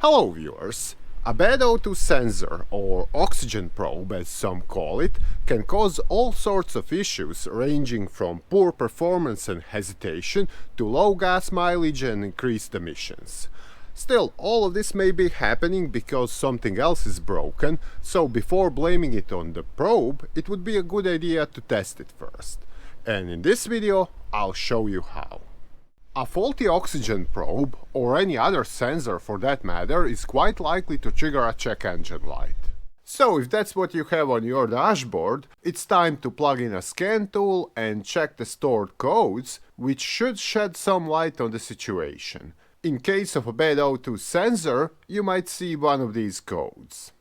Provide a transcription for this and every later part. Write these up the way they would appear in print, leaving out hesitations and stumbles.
Hello viewers! A bad O2 sensor, or oxygen probe as some call it, can cause all sorts of issues ranging from poor performance and hesitation to low gas mileage and increased emissions. Still, all of this may be happening because something else is broken, so before blaming it on the probe, it would be a good idea to test it first. And in this video, I'll show you how. A faulty oxygen probe, or any other sensor for that matter, is quite likely to trigger a check engine light. So if that's what you have on your dashboard, it's time to plug in a scan tool and check the stored codes, which should shed some light on the situation. In case of a bad O2 sensor, you might see one of these codes.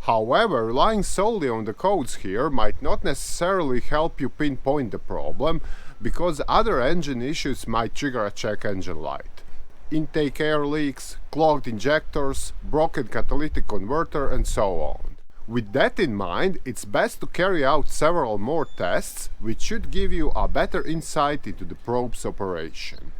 However, relying solely on the codes here might not necessarily help you pinpoint the problem, because other engine issues might trigger a check engine light. Intake air leaks, clogged injectors, broken catalytic converter, and so on. With that in mind, it's best to carry out several more tests, which should give you a better insight into the probe's operation.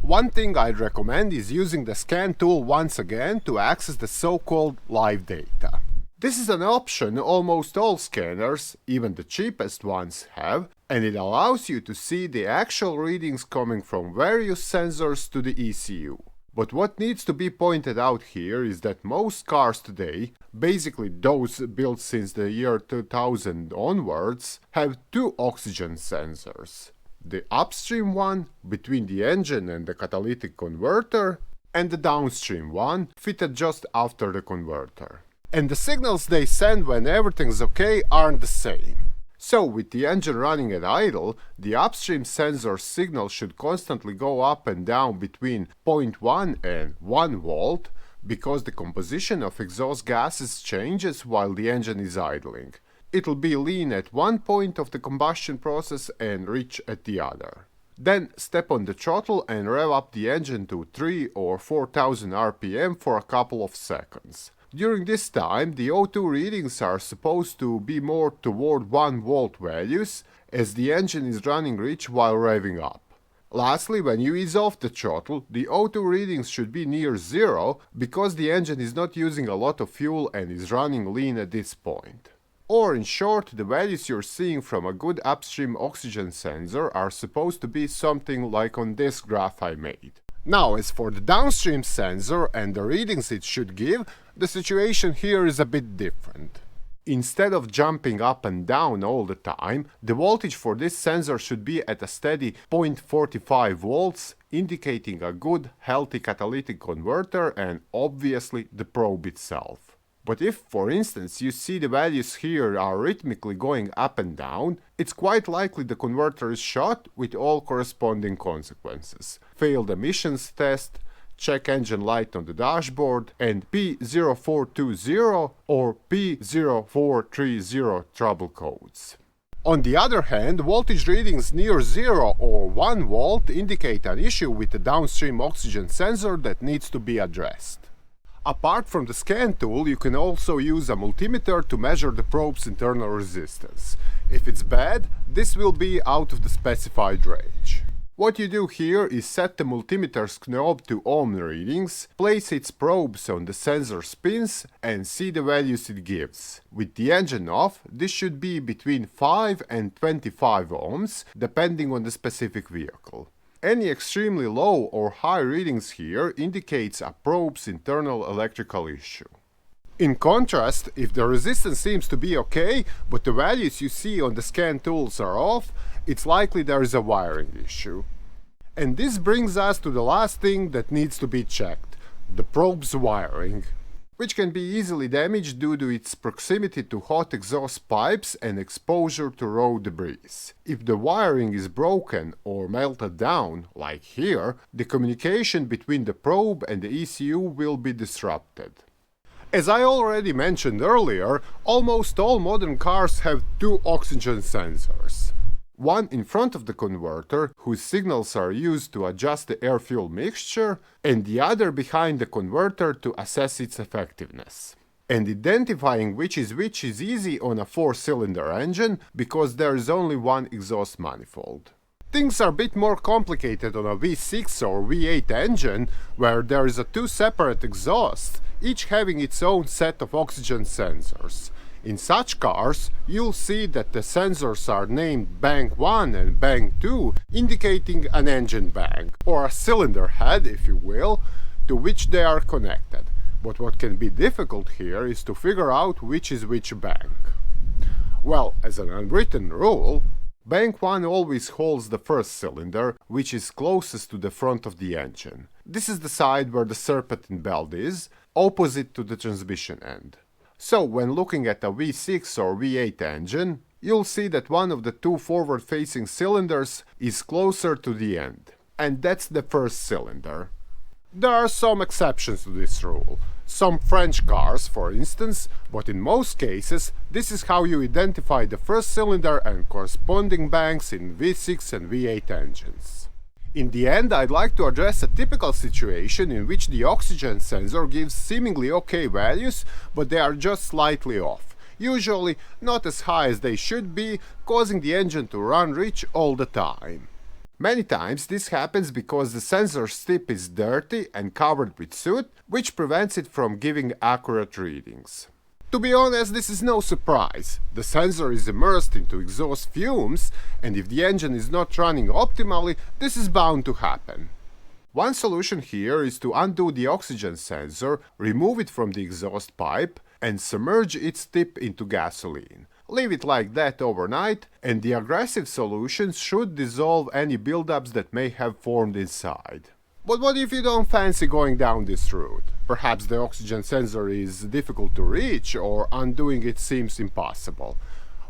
One thing I'd recommend is using the scan tool once again to access the so-called live data. This is an option almost all scanners, even the cheapest ones, have, and it allows you to see the actual readings coming from various sensors to the ECU. But what needs to be pointed out here is that most cars today, basically those built since the year 2000 onwards, have two oxygen sensors. The upstream one, between the engine and the catalytic converter, and the downstream one, fitted just after the converter. And the signals they send when everything's okay aren't the same. So with the engine running at idle, the upstream sensor signal should constantly go up and down between 0.1 and 1 volt, because the composition of exhaust gases changes while the engine is idling. It'll be lean at one point of the combustion process and rich at the other. Then step on the throttle and rev up the engine to 3 or 4000 RPM for a couple of seconds. During this time, the O2 readings are supposed to be more toward 1 volt values, as the engine is running rich while revving up. Lastly, when you ease off the throttle, the O2 readings should be near zero, because the engine is not using a lot of fuel and is running lean at this point. Or in short, the values you're seeing from a good upstream oxygen sensor are supposed to be something like on this graph I made. Now, as for the downstream sensor and the readings it should give, the situation here is a bit different. Instead of jumping up and down all the time, the voltage for this sensor should be at a steady 0.45 volts, indicating a good, healthy catalytic converter and obviously the probe itself. But if, for instance, you see the values here are rhythmically going up and down, it's quite likely the converter is shot, with all corresponding consequences. Failed emissions test, check engine light on the dashboard, and P0420 or P0430 trouble codes. On the other hand, voltage readings near 0 or 1 volt indicate an issue with the downstream oxygen sensor that needs to be addressed. Apart from the scan tool, you can also use a multimeter to measure the probe's internal resistance. If it's bad, this will be out of the specified range. What you do here is set the multimeter's knob to ohm readings, place its probes on the sensor pins, and see the values it gives. With the engine off, this should be between 5 and 25 ohms, depending on the specific vehicle. Any extremely low or high readings here indicates a probe's internal electrical issue. In contrast, if the resistance seems to be okay, but the values you see on the scan tools are off, it's likely there is a wiring issue. And this brings us to the last thing that needs to be checked, the probe's wiring, which can be easily damaged due to its proximity to hot exhaust pipes and exposure to raw debris. If the wiring is broken or melted down, like here, the communication between the probe and the ECU will be disrupted. As I already mentioned earlier, almost all modern cars have two oxygen sensors. One in front of the converter, whose signals are used to adjust the air-fuel mixture, and the other behind the converter to assess its effectiveness. And identifying which is easy on a 4-cylinder engine, because there is only one exhaust manifold. Things are a bit more complicated on a V6 or V8 engine, where there is two separate exhausts, each having its own set of oxygen sensors. In such cars, you'll see that the sensors are named bank 1 and bank 2, indicating an engine bank, or a cylinder head, if you will, to which they are connected. But what can be difficult here is to figure out which is which bank. Well, as an unwritten rule, Bank 1 always holds the first cylinder, which is closest to the front of the engine. This is the side where the serpentine belt is, opposite to the transmission end. So, when looking at a V6 or V8 engine, you'll see that one of the two forward-facing cylinders is closer to the end. And that's the first cylinder. There are some exceptions to this rule. Some French cars, for instance, but in most cases, this is how you identify the first cylinder and corresponding banks in V6 and V8 engines. In the end, I'd like to address a typical situation in which the oxygen sensor gives seemingly okay values, but they are just slightly off. Usually not as high as they should be, causing the engine to run rich all the time. Many times this happens because the sensor tip is dirty and covered with soot, which prevents it from giving accurate readings. To be honest, this is no surprise. The sensor is immersed into exhaust fumes, and if the engine is not running optimally, this is bound to happen. One solution here is to undo the oxygen sensor, remove it from the exhaust pipe, and submerge its tip into gasoline. Leave it like that overnight, and the aggressive solutions should dissolve any buildups that may have formed inside. But what if you don't fancy going down this route? Perhaps the oxygen sensor is difficult to reach, or undoing it seems impossible.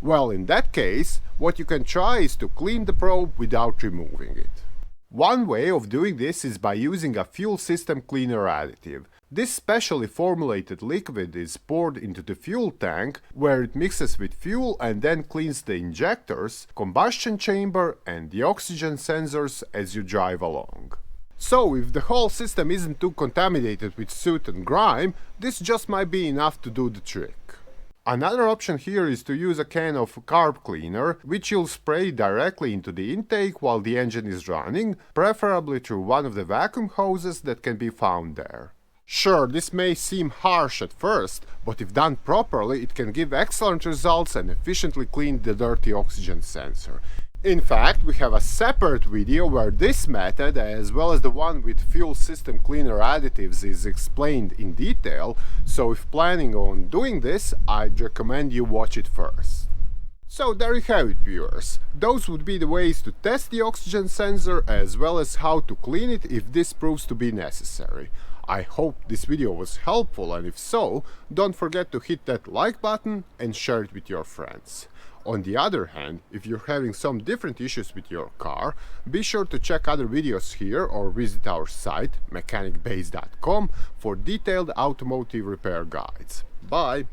Well, in that case, what you can try is to clean the probe without removing it. One way of doing this is by using a fuel system cleaner additive. This specially formulated liquid is poured into the fuel tank, where it mixes with fuel and then cleans the injectors, combustion chamber and the oxygen sensors as you drive along. So, if the whole system isn't too contaminated with soot and grime, this just might be enough to do the trick. Another option here is to use a can of carb cleaner, which you'll spray directly into the intake while the engine is running, preferably through one of the vacuum hoses that can be found there. Sure, this may seem harsh at first, but if done properly, it can give excellent results and efficiently clean the dirty oxygen sensor. In fact, we have a separate video where this method, as well as the one with fuel system cleaner additives, is explained in detail, so if planning on doing this, I'd recommend you watch it first. So there you have it, viewers. Those would be the ways to test the oxygen sensor, as well as how to clean it if this proves to be necessary. I hope this video was helpful, and if so, don't forget to hit that like button and share it with your friends. On the other hand, if you're having some different issues with your car, be sure to check other videos here or visit our site mechanicbase.com for detailed automotive repair guides. Bye!